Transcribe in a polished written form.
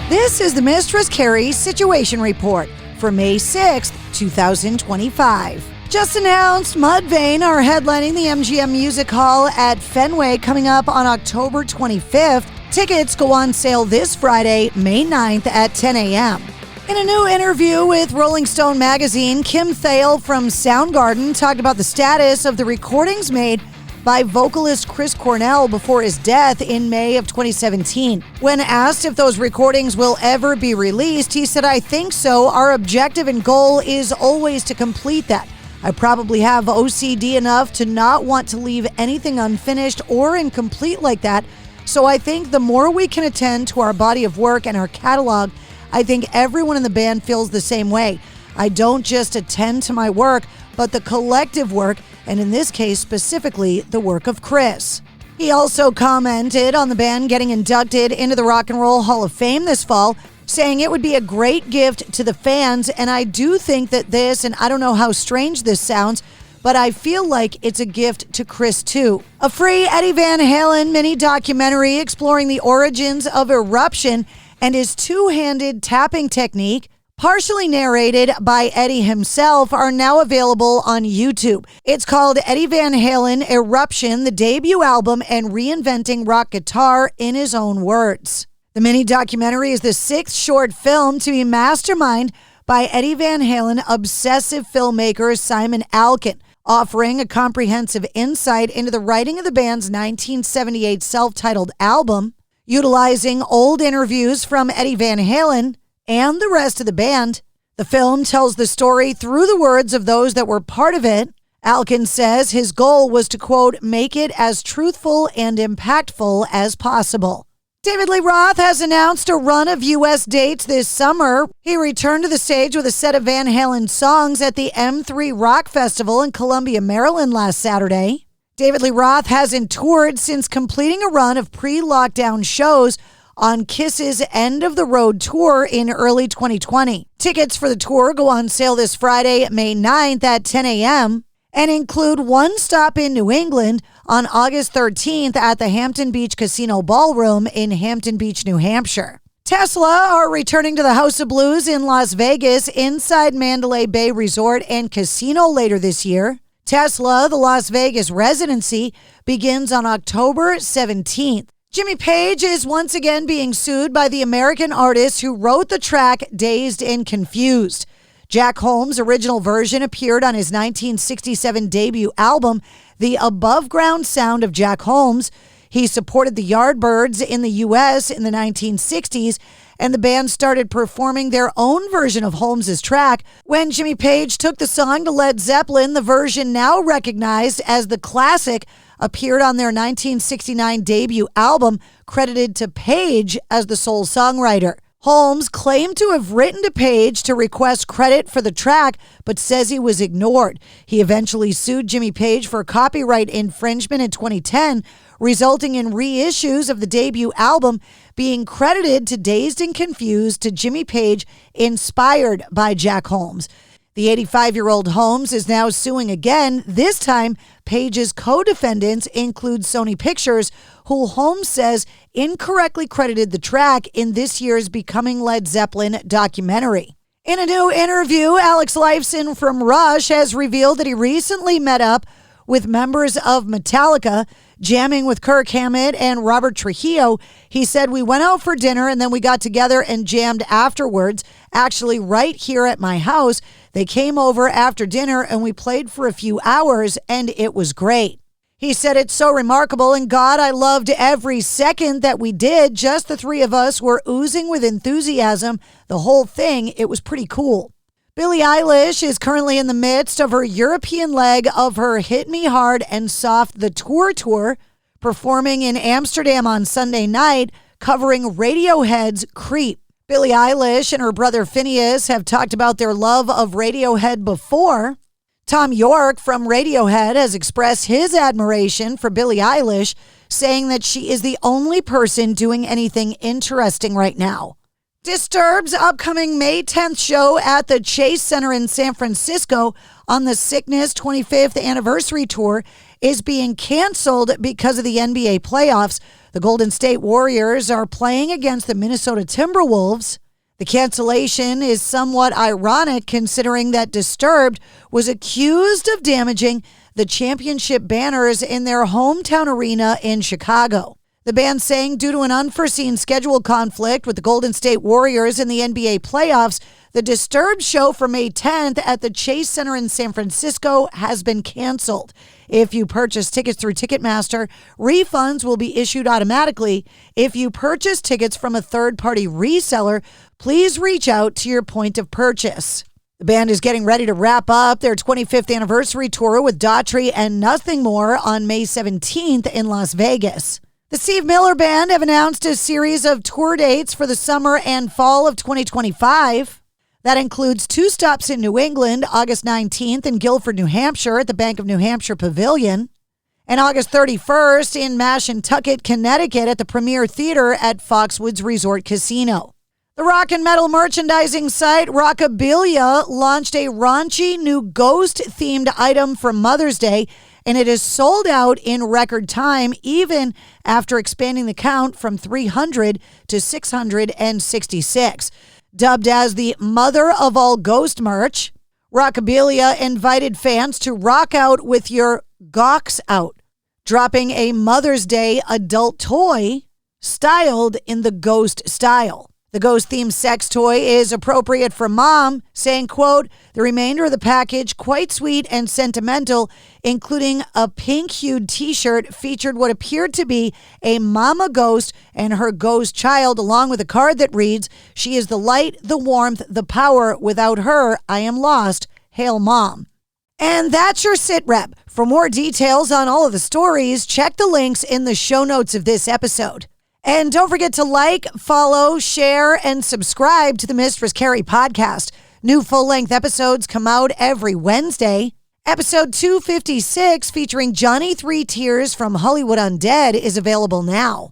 This is the Mistress Carrie Situation Report for May 6th, 2025. Just announced, Mudvayne are headlining the MGM Music Hall at Fenway coming up on October 25th. Tickets go on sale this Friday, May 9th at 10 a.m. In a new interview with Rolling Stone magazine, Kim Thale from Soundgarden talked about the status of the recordings made by vocalist Chris Cornell before his death in May of 2017. When asked if those recordings will ever be released, he said, "I think so. Our objective and goal is always to complete that. I probably have OCD enough to not want to leave anything unfinished or incomplete like that. So I think the more we can attend to our body of work and our catalog, I think everyone in the band feels the same way. I don't just attend to my work, but the collective work, and in this case specifically, the work of Chris." He also commented on the band getting inducted into the Rock and Roll Hall of Fame this fall, saying it would be a great gift to the fans, and I do think that this, and I don't know how strange this sounds, but I feel like it's a gift to Chris too. A free Eddie Van Halen mini documentary exploring the origins of Eruption and his two-handed tapping technique, partially narrated by Eddie himself, are now available on YouTube. It's called Eddie Van Halen Eruption, the debut album, and reinventing rock guitar in his own words. The mini documentary is the sixth short film to be masterminded by Eddie Van Halen obsessive filmmaker Simon Alkin, offering a comprehensive insight into the writing of the band's 1978 self-titled album, utilizing old interviews from Eddie Van Halen and the rest of the band. The film tells the story through the words of those that were part of it. Alkin says his goal was to, quote, make it as truthful and impactful as possible. David Lee Roth has announced a run of U.S. dates this summer. He returned to the stage with a set of Van Halen songs at the M3 Rock Festival in Columbia, Maryland last Saturday. David Lee Roth hasn't toured since completing a run of pre-lockdown shows on Kiss's End of the Road tour in early 2020. Tickets for the tour go on sale this Friday, May 9th at 10 a.m. and include one stop in New England on August 13th at the Hampton Beach Casino Ballroom in Hampton Beach, New Hampshire. Tesla are returning to the House of Blues in Las Vegas inside Mandalay Bay Resort and Casino later this year. Tesla, the Las Vegas residency, begins on October 17th. Jimmy Page is once again being sued by the American artist who wrote the track Dazed and Confused. Jack Holmes' original version appeared on his 1967 debut album, The Above Ground Sound of Jack Holmes. He supported the Yardbirds in the U.S. in the 1960s, and the band started performing their own version of Holmes' track. When Jimmy Page took the song to Led Zeppelin, the version now recognized as the classic appeared on their 1969 debut album, credited to Page as the sole songwriter. Holmes claimed to have written to Page to request credit for the track, but says he was ignored. He eventually sued Jimmy Page for copyright infringement in 2010, resulting in reissues of the debut album being credited to Dazed and Confused to Jimmy Page, inspired by Jack Holmes. The 85-year-old Holmes is now suing again. This time, Page's co-defendants include Sony Pictures, who Holmes says incorrectly credited the track in this year's Becoming Led Zeppelin documentary. In a new interview, Alex Lifeson from Rush has revealed that he recently met up with members of Metallica, jamming with Kirk Hammett and Robert Trujillo. He said, "We went out for dinner and then we got together and jammed afterwards, actually right here at my house. They came over after dinner and we played for a few hours and it was great." He said, "It's so remarkable, and God, I loved every second that we did. Just the three of us were oozing with enthusiasm. The whole thing, it was pretty cool." Billie Eilish is currently in the midst of her European leg of her Hit Me Hard and Soft the Tour, performing in Amsterdam on Sunday night, covering Radiohead's Creep. Billie Eilish and her brother Phineas have talked about their love of Radiohead before. Tom York from Radiohead has expressed his admiration for Billie Eilish, saying that she is the only person doing anything interesting right now. Disturbed's upcoming May 10th show at the Chase Center in San Francisco on the Sickness 25th anniversary tour is being canceled because of the NBA playoffs. The Golden State Warriors are playing against the Minnesota Timberwolves. The cancellation is somewhat ironic considering that Disturbed was accused of damaging the championship banners in their hometown arena in Chicago. The band saying due to an unforeseen schedule conflict with the Golden State Warriors in the NBA playoffs, the Disturbed show for May 10th at the Chase Center in San Francisco has been canceled. If you purchase tickets through Ticketmaster, refunds will be issued automatically. If you purchase tickets from a third-party reseller, please reach out to your point of purchase. The band is getting ready to wrap up their 25th anniversary tour with Daughtry and Nothing More on May 17th in Las Vegas. The Steve Miller Band have announced a series of tour dates for the summer and fall of 2025. That includes 2 stops in New England, August 19th in Guilford, New Hampshire at the Bank of New Hampshire Pavilion, and August 31st in Mashantucket, Connecticut at the Premier Theater at Foxwoods Resort Casino. The rock and metal merchandising site Rockabilia launched a raunchy new ghost-themed item for Mother's Day, and it is sold out in record time, even after expanding the count from 300 to 666. Dubbed as the mother of all ghost merch, Rockabilia invited fans to rock out with your gawks out, dropping a Mother's Day adult toy styled in the ghost style. The ghost-themed sex toy is appropriate for mom, saying, quote, the remainder of the package, quite sweet and sentimental, including a pink-hued t-shirt featured what appeared to be a mama ghost and her ghost child, along with a card that reads, she is the light, the warmth, the power. Without her, I am lost. Hail, Mom. And that's your sit rep. For more details on all of the stories, check the links in the show notes of this episode. And don't forget to like, follow, share, and subscribe to the Mistress Carrie Podcast. New full-length episodes come out every Wednesday. Episode 256, featuring Johnny Three Tears from Hollywood Undead, is available now.